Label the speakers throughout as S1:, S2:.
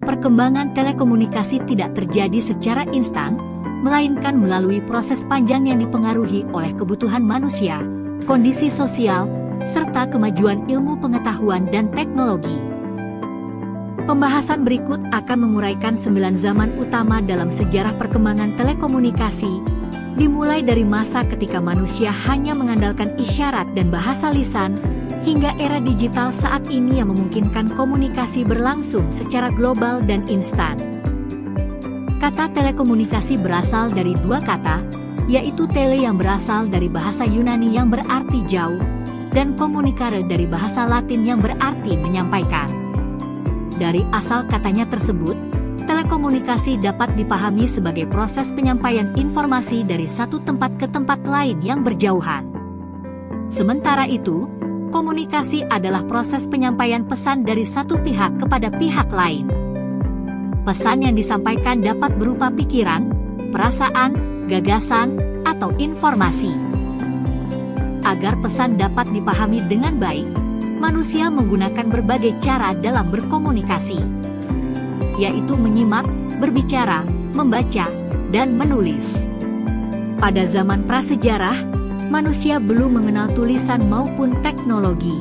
S1: perkembangan telekomunikasi tidak terjadi secara instan, melainkan melalui proses panjang yang dipengaruhi oleh kebutuhan manusia, kondisi sosial, serta kemajuan ilmu pengetahuan dan teknologi. Pembahasan berikut akan menguraikan 9 zaman utama dalam sejarah perkembangan telekomunikasi, dimulai dari masa ketika manusia hanya mengandalkan isyarat dan bahasa lisan, hingga era digital saat ini yang memungkinkan komunikasi berlangsung secara global dan instan. Kata telekomunikasi berasal dari dua kata, yaitu tele yang berasal dari bahasa Yunani yang berarti jauh, dan communicare dari bahasa Latin yang berarti menyampaikan. Dari asal katanya tersebut, telekomunikasi dapat dipahami sebagai proses penyampaian informasi dari satu tempat ke tempat lain yang berjauhan. Sementara itu, komunikasi adalah proses penyampaian pesan dari satu pihak kepada pihak lain. Pesan yang disampaikan dapat berupa pikiran, perasaan, gagasan, atau informasi. Agar pesan dapat dipahami dengan baik, manusia menggunakan berbagai cara dalam berkomunikasi, yaitu menyimak, berbicara, membaca, dan menulis. Pada zaman prasejarah, manusia belum mengenal tulisan maupun teknologi.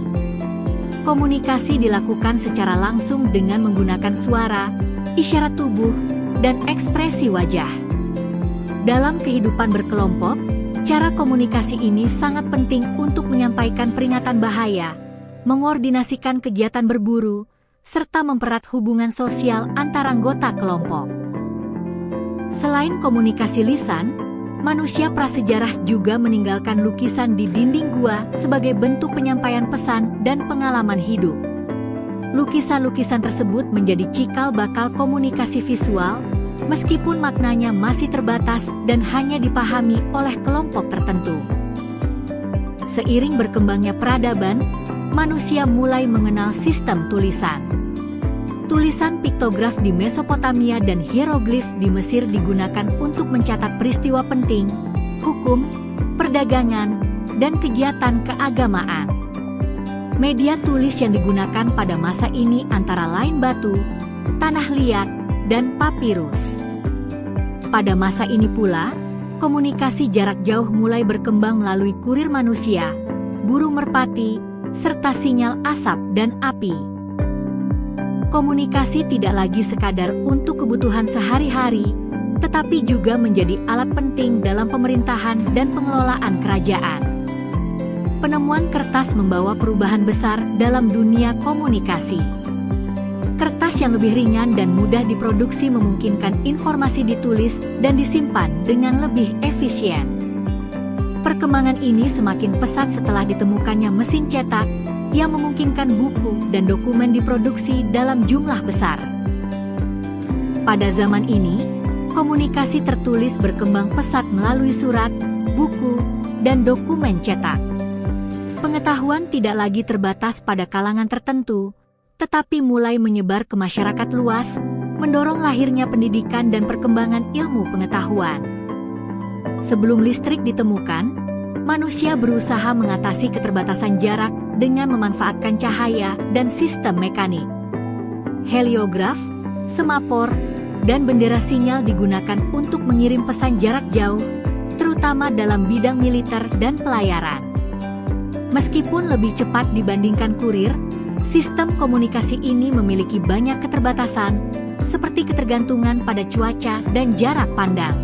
S1: Komunikasi dilakukan secara langsung dengan menggunakan suara, isyarat tubuh, dan ekspresi wajah. Dalam kehidupan berkelompok, cara komunikasi ini sangat penting untuk menyampaikan peringatan bahaya, mengordinasikan kegiatan berburu, serta mempererat hubungan sosial antar anggota kelompok. Selain komunikasi lisan, manusia prasejarah juga meninggalkan lukisan di dinding gua sebagai bentuk penyampaian pesan dan pengalaman hidup. Lukisan-lukisan tersebut menjadi cikal bakal komunikasi visual, meskipun maknanya masih terbatas dan hanya dipahami oleh kelompok tertentu. Seiring berkembangnya peradaban, manusia mulai mengenal sistem tulisan. Tulisan piktograf di Mesopotamia dan hieroglif di Mesir digunakan untuk mencatat peristiwa penting, hukum, perdagangan, dan kegiatan keagamaan. Media tulis yang digunakan pada masa ini antara lain batu, tanah liat, dan papirus. Pada masa ini pula, komunikasi jarak jauh mulai berkembang melalui kurir manusia, burung merpati, serta sinyal asap dan api. Komunikasi tidak lagi sekadar untuk kebutuhan sehari-hari, tetapi juga menjadi alat penting dalam pemerintahan dan pengelolaan kerajaan. Penemuan kertas membawa perubahan besar dalam dunia komunikasi. Kertas yang lebih ringan dan mudah diproduksi memungkinkan informasi ditulis dan disimpan dengan lebih efisien. Perkembangan ini semakin pesat setelah ditemukannya mesin cetak, yang memungkinkan buku dan dokumen diproduksi dalam jumlah besar. Pada zaman ini, komunikasi tertulis berkembang pesat melalui surat, buku, dan dokumen cetak. Pengetahuan tidak lagi terbatas pada kalangan tertentu, tetapi mulai menyebar ke masyarakat luas, mendorong lahirnya pendidikan dan perkembangan ilmu pengetahuan. Sebelum listrik ditemukan, manusia berusaha mengatasi keterbatasan jarak dengan memanfaatkan cahaya dan sistem mekanik. Heliograf, semafor, dan bendera sinyal digunakan untuk mengirim pesan jarak jauh, terutama dalam bidang militer dan pelayaran. Meskipun lebih cepat dibandingkan kurir, sistem komunikasi ini memiliki banyak keterbatasan, seperti ketergantungan pada cuaca dan jarak pandang.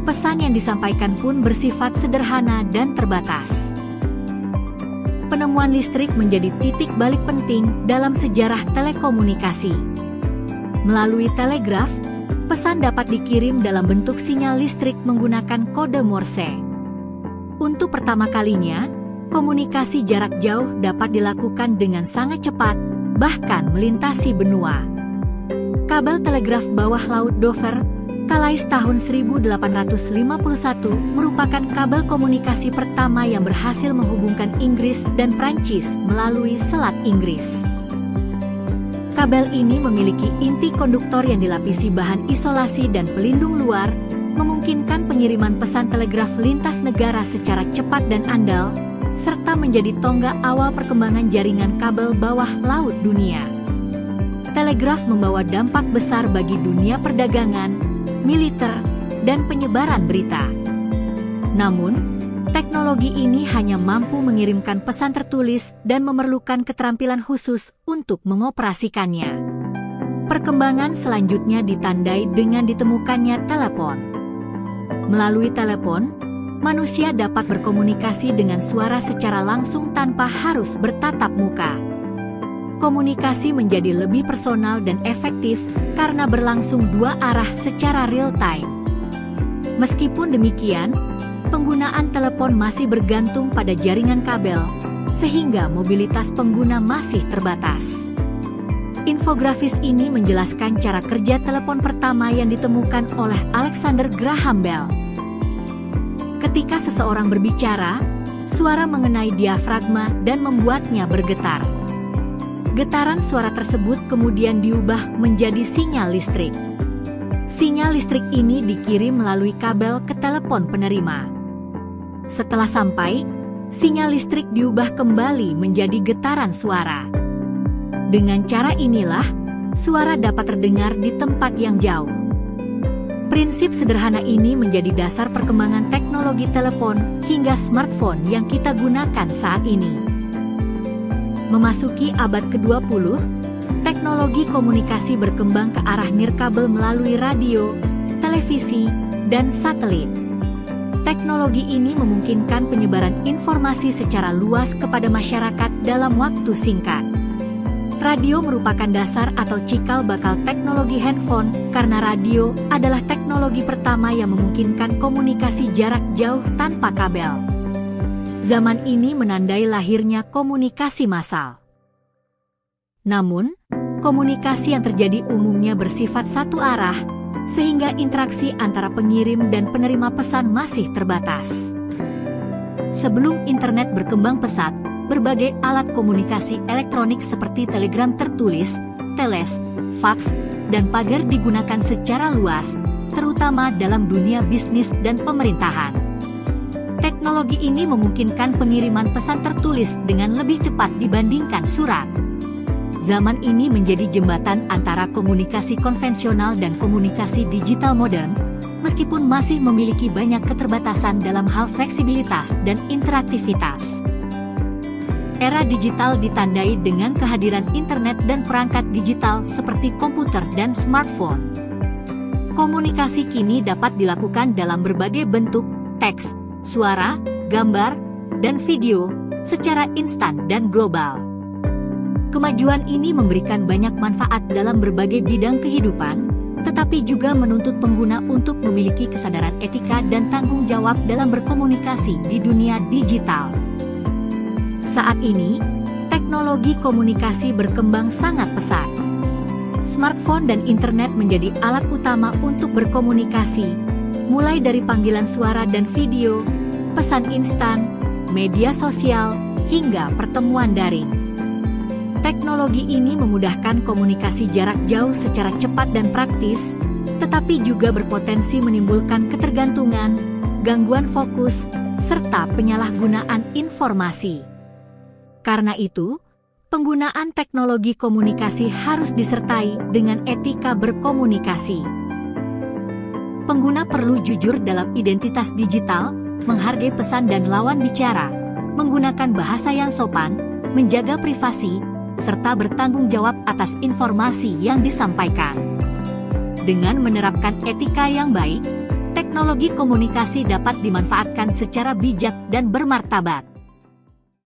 S1: Pesan yang disampaikan pun bersifat sederhana dan terbatas. Penemuan listrik menjadi titik balik penting dalam sejarah telekomunikasi. Melalui telegraf, pesan dapat dikirim dalam bentuk sinyal listrik menggunakan kode Morse. Untuk pertama kalinya, komunikasi jarak jauh dapat dilakukan dengan sangat cepat, bahkan melintasi benua. Kabel telegraf bawah laut Dover, Calais tahun 1851 merupakan kabel komunikasi pertama yang berhasil menghubungkan Inggris dan Prancis melalui Selat Inggris. Kabel ini memiliki inti konduktor yang dilapisi bahan isolasi dan pelindung luar, memungkinkan pengiriman pesan telegraf lintas negara secara cepat dan andal, serta menjadi tonggak awal perkembangan jaringan kabel bawah laut dunia. telegraf membawa dampak besar bagi dunia perdagangan, militer, dan penyebaran berita. Namun, teknologi ini hanya mampu mengirimkan pesan tertulis dan memerlukan keterampilan khusus untuk mengoperasikannya. Perkembangan selanjutnya ditandai dengan ditemukannya telepon. Melalui telepon, manusia dapat berkomunikasi dengan suara secara langsung tanpa harus bertatap muka. Komunikasi menjadi lebih personal dan efektif karena berlangsung dua arah secara real-time. Meskipun demikian, penggunaan telepon masih bergantung pada jaringan kabel, sehingga mobilitas pengguna masih terbatas. Infografis ini menjelaskan cara kerja telepon pertama yang ditemukan oleh Alexander Graham Bell. Ketika seseorang berbicara, suara mengenai diafragma dan membuatnya bergetar. Getaran suara tersebut kemudian diubah menjadi sinyal listrik. Sinyal listrik ini dikirim melalui kabel ke telepon penerima. Setelah sampai, sinyal listrik diubah kembali menjadi getaran suara. Dengan cara inilah, suara dapat terdengar di tempat yang jauh. Prinsip sederhana ini menjadi dasar perkembangan teknologi telepon hingga smartphone yang kita gunakan saat ini. Memasuki abad ke-20, teknologi komunikasi berkembang ke arah nirkabel melalui radio, televisi, dan satelit. Teknologi ini memungkinkan penyebaran informasi secara luas kepada masyarakat dalam waktu singkat. Radio merupakan dasar atau cikal bakal teknologi handphone karena radio adalah teknologi pertama yang memungkinkan komunikasi jarak jauh tanpa kabel. Zaman ini menandai lahirnya komunikasi massal. Namun, komunikasi yang terjadi umumnya bersifat satu arah, sehingga interaksi antara pengirim dan penerima pesan masih terbatas. Sebelum internet berkembang pesat, berbagai alat komunikasi elektronik seperti telegram tertulis, teles, faks, dan pagar digunakan secara luas, terutama dalam dunia bisnis dan pemerintahan. Teknologi ini memungkinkan pengiriman pesan tertulis dengan lebih cepat dibandingkan surat. Zaman ini menjadi jembatan antara komunikasi konvensional dan komunikasi digital modern, meskipun masih memiliki banyak keterbatasan dalam hal fleksibilitas dan interaktivitas. Era digital ditandai dengan kehadiran internet dan perangkat digital seperti komputer dan smartphone. Komunikasi kini dapat dilakukan dalam berbagai bentuk, teks, suara, gambar, dan video, secara instan dan global. Kemajuan ini memberikan banyak manfaat dalam berbagai bidang kehidupan, tetapi juga menuntut pengguna untuk memiliki kesadaran etika dan tanggung jawab dalam berkomunikasi di dunia digital. Saat ini, teknologi komunikasi berkembang sangat pesat. Smartphone dan internet menjadi alat utama untuk berkomunikasi, mulai dari panggilan suara dan video, pesan instan, media sosial, hingga pertemuan daring. Teknologi ini memudahkan komunikasi jarak jauh secara cepat dan praktis, tetapi juga berpotensi menimbulkan ketergantungan, gangguan fokus, serta penyalahgunaan informasi. Karena itu, penggunaan teknologi komunikasi harus disertai dengan etika berkomunikasi. Pengguna perlu jujur dalam identitas digital, menghargai pesan dan lawan bicara, menggunakan bahasa yang sopan, menjaga privasi, serta bertanggung jawab atas informasi yang disampaikan. Dengan menerapkan etika yang baik, teknologi komunikasi dapat dimanfaatkan secara bijak dan bermartabat.